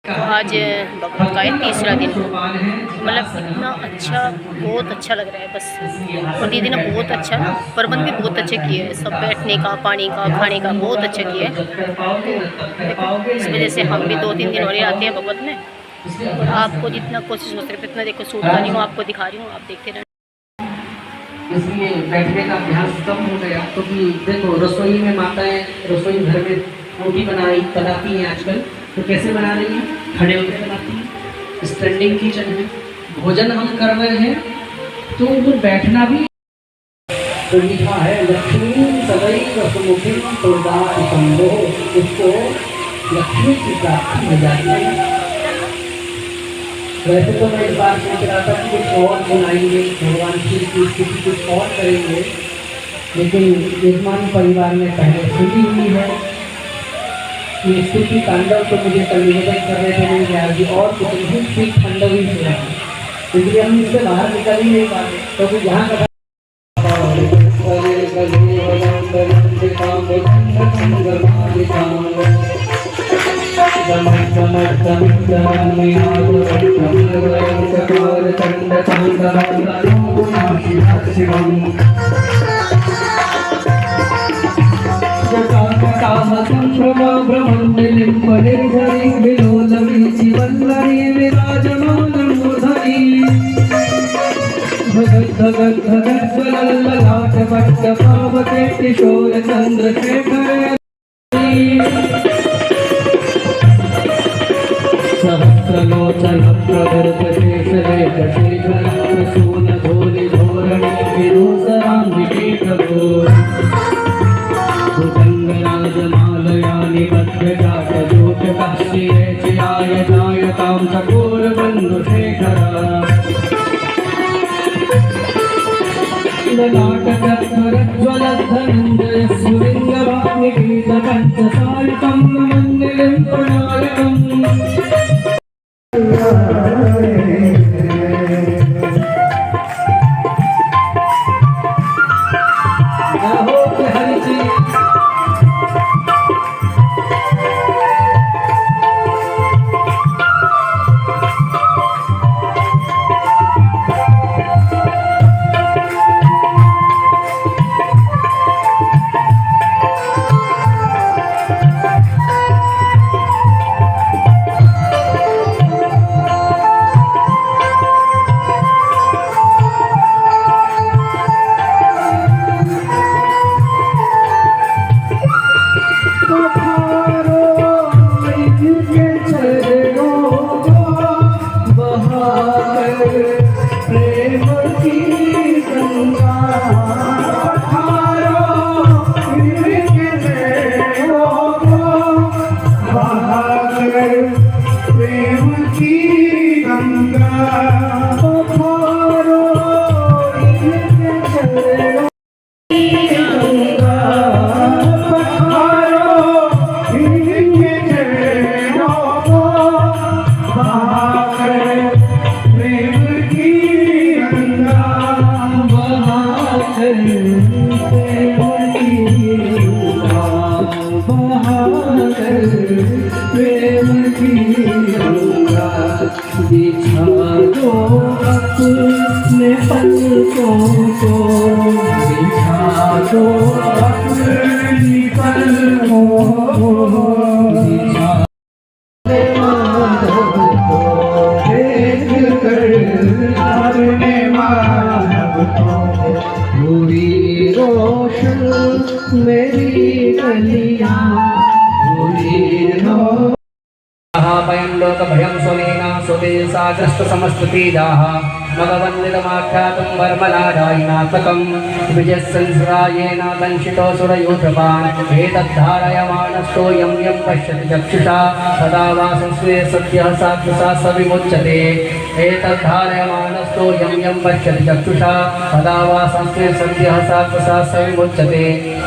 तो आज बकरीद का है तीसरा दिन। मतलब इतना अच्छा, बहुत अच्छा लग रहा है बस। और दीदी ने बहुत अच्छा प्रबंध भी बहुत अच्छे किए हैं, सब बैठने का, पानी का, खाने का बहुत अच्छा किया है। तो इस वजह से हम भी 2-3 दिन और ही आते हैं भगवत में। और आपको जितना कोशिश हो सके इतना देखो शूट कर रही हूँ, आपको दिखा रही हूँ, आप देखते रहना। इसलिए बैठने का अभ्यास कम हो गया, क्योंकि देखो रसोई में माताएं रसोई घर में रोटी बनाती हैं आजकल, तो कैसे बना रही हैं? खड़े होकर बनाती हैं। स्टैंडिंग किचन है, भोजन हम कर रहे हैं तो वो बैठना भी तो लिखा है लक्ष्मी सदैव सुमुखी संभो, उसको लक्ष्मी की प्राप्ति हो जाती है। वैसे तो मैं इस बार सोच रहा था कि कुछ और बुलाएंगे, भगवान की स्थिति कुछ और करेंगे, लेकिन यजमान परिवार में पहले सुनी हुई है ये स्तुति तांडव, तो मुझे कल निवेदन कर रहे थे नहीं यार और कुछ नहीं, सिर्फ तांडव ही सुना है, इसलिए हम इससे बाहर निकल ही नहीं पाते। तो फिर यहाँ का किशोर चंद्रशेखर सहस्रलोचन प्रवर्त शेषलेखशेखर प्रसून धोरि धोरणि विदूषराम्बिके प्रभो भुजङ्गराजमालयानि बद्धजातजोटकः शिरे चिराय जायतां चकोरबन्धुशेखर ललाटकत्वरज्ज्वलद्धनञ्जय सुलिङ्गवाग्निगीतपञ्चसारितं नमन्निलिं प्रणायकम् भयं स्वनेना स्वदेशाग्रस्त समस्ततेजाः मगवन्दितमाख्यातं वर्मलादायिनात्मकं विजयसंसरायेन दंशितोऽसुरयोधपान् एतद्धारयमाणस्तोऽयं यं पश्यति चक्षुषा सदा वा संस्कृते सद्यः साक्षसा स विमुच्यते एतद्धारयमाणस्तोऽयं यं पश्यति चक्षुषा सदा वा संस्कृते सद्यः साक्षसा स विमुच्यते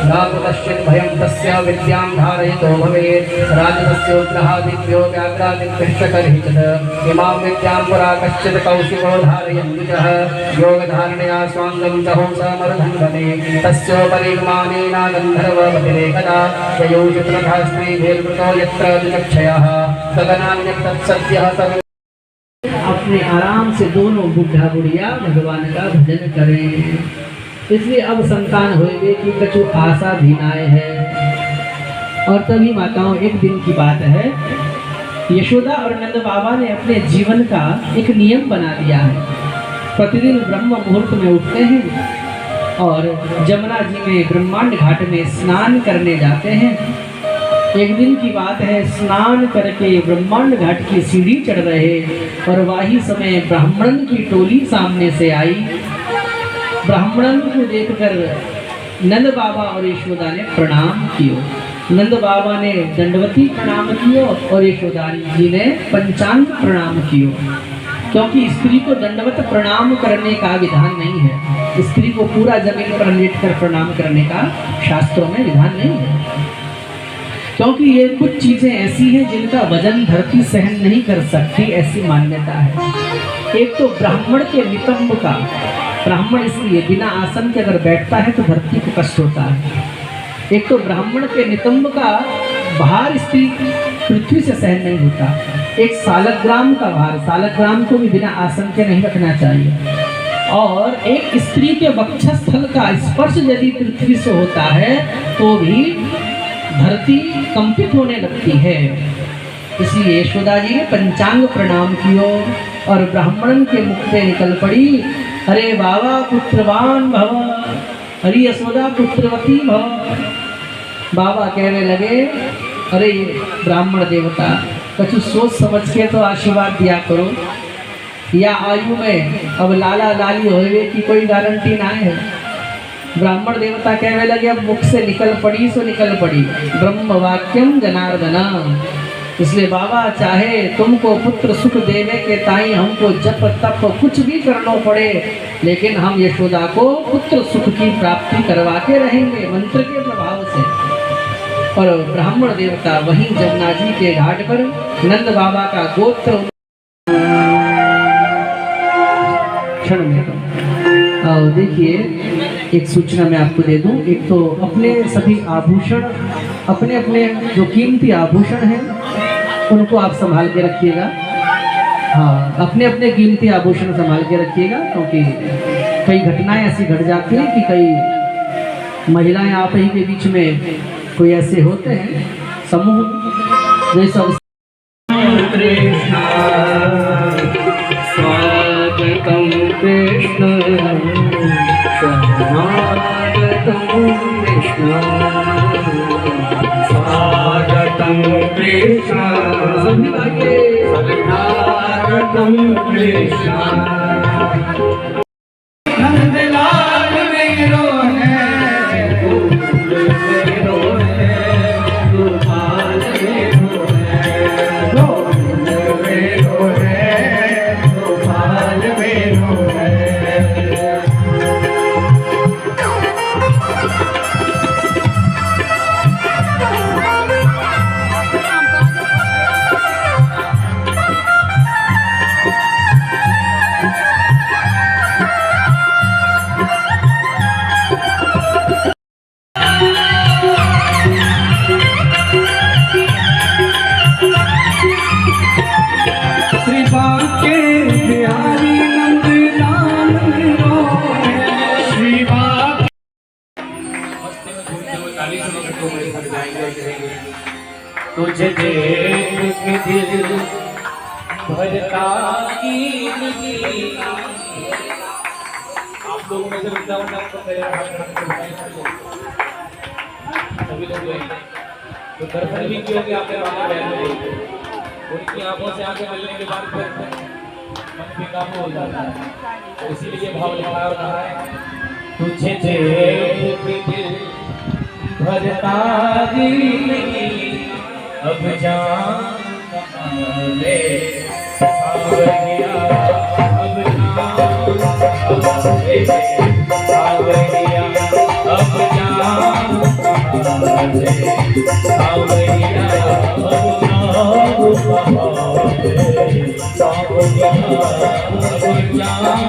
न कुतश्चित् भयं तस्य विद्यां धारयितो भवेत् राजतस्योग्रः दिव्यो व्याघ्रादिभ्यश्च कर्हिचित् इमां विद्यां पुरा कश्चित् कौशिको धारयति यन्निजः योगधारणया स्वाङ्गं दहो समर्धन्वते तस्योपरिमानेन गन्धर्वपतिरेकदा ययो चित्रधा स्त्रीभिर्वृतो यत्र विचक्षयः तदनान्यत्तत्सद्यः सर्व। अपने आराम से दोनों बुढ़ा बुढ़िया भगवान का भजन करें। इसलिए अब संतान होए कि कछु आशा धिनाए है। और तभी माताओं, एक दिन की बात है, यशोदा और नंद बाबा ने अपने जीवन का एक नियम बना दिया है। प्रतिदिन ब्रह्म मुहूर्त में उठते हैं और जमुना जी में ब्रह्मांड घाट में स्नान करने जाते हैं। एक दिन की बात है, स्नान करके ब्रह्मांड घाट की सीढ़ी चढ़ रहे और वही समय ब्राह्मण की टोली सामने से आई। ब्राह्मणन को देखकर नंद बाबा और यशोदा ने प्रणाम किया। नंद बाबा ने दंडवती प्रणाम किया और यशोदा जी ने पंचांग प्रणाम किया, क्योंकि स्त्री को दंडवत प्रणाम करने का विधान नहीं है। स्त्री को पूरा जमीन पर लेटकर प्रणाम करने का शास्त्रों में विधान नहीं है, क्योंकि ये कुछ चीजें ऐसी हैं जिनका वजन धरती सहन नहीं कर सकती, ऐसी मान्यता है। एक तो ब्राह्मण के नितंब का, ब्राह्मण इसलिए बिना आसन के अगर बैठता है तो धरती को कष्ट होता है। एक तो ब्राह्मण के नितंब का भार स्त्री पृथ्वी से सहन नहीं होता। एक सालग्राम का भार, सालग्राम को भी बिना आसन के नहीं रखना चाहिए। और एक स्त्री के वक्षस्थल का स्पर्श यदि पृथ्वी से होता है तो भी धरती कंपित होने लगती है। इसलिए यशोदा जी ने पंचांग प्रणाम कियो और ब्राह्मण के मुख से निकल पड़ी, अरे बाबा पुत्रवान भव, अरे यशोदा पुत्रवती भव। बाबा कहने लगे, अरे ब्राह्मण देवता, कुछ सोच समझ के तो आशीर्वाद दिया करो। या आयु में अब लाला लाली होवे की कोई गारंटी ना है। ब्राह्मण देवता कहने लगे, अब मुख से निकल पड़ी सो निकल पड़ी, ब्रह्म वाक्यम जनार्दना। इसलिए बाबा चाहे तुमको पुत्र सुख देने के ताई हमको जप तप कुछ भी करना पड़े, लेकिन हम यशोदा को पुत्र सुख की प्राप्ति करवा के रहेंगे मंत्र के प्रभाव से। और ब्राह्मण देवता वहीं जमुना जी के घाट पर नंद बाबा का गोत्र क्षण में। और देखिए, एक सूचना मैं आपको दे दूं, एक तो अपने सभी आभूषण, अपने अपने जो कीमती आभूषण हैं उनको आप संभाल के रखिएगा। हाँ, अपने अपने कीमती आभूषण संभाल के रखिएगा, क्योंकि कई घटनाएं ऐसी घट जाती हैं कि कई महिलाएं आप ही के बीच में कोई ऐसे होते हैं समूह जो सब कृष्ण स्वागतम कृष्ण स्वागतम कृष्ण स्वागतम कृष्ण स्वागतम कृष्ण। नंदलाल मेरो है, मेरो है, गोपाल मेरो है, मेरो है, गोपाल मेरो है। तुझे देख के दिल भरता की आप लोगों में से वृंदावन आपको सभी लोग तो दर्शन भी किए होंगे आपने बाबा उनकी आंखों से आंखें मिलने के बाद फिर मन भी काबू हो जाता है। इसीलिए भाव लिखा और कहा है, तुझे देख के दिल भरता अब जान ले सावरिया, अब जान ले सावरिया, अब जान ले सावरिया, अब जान सावरिया, अब जान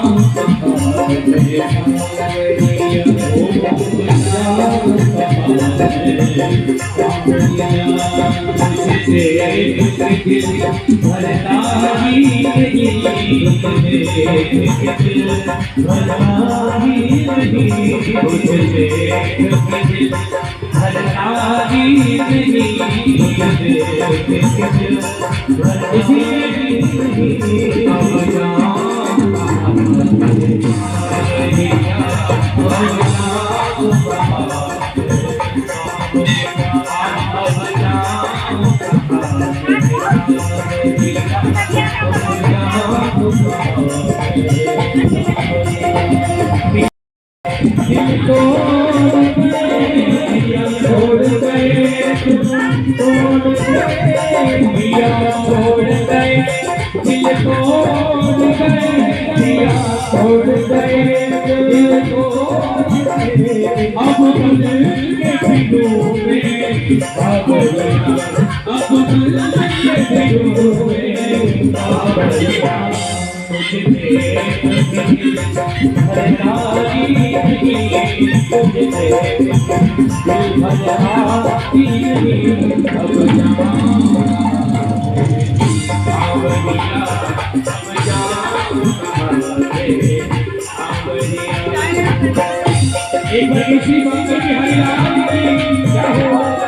एक बड़ी सी बात है कि हरियाणा की क्या हुआ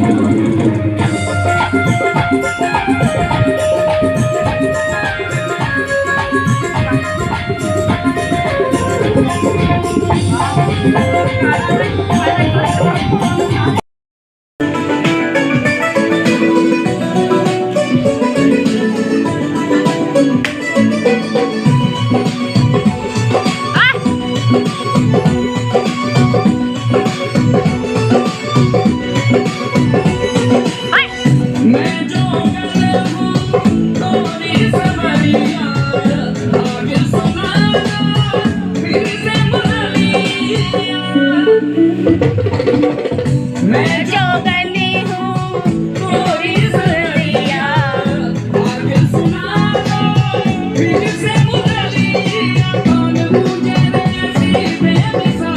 Thank you.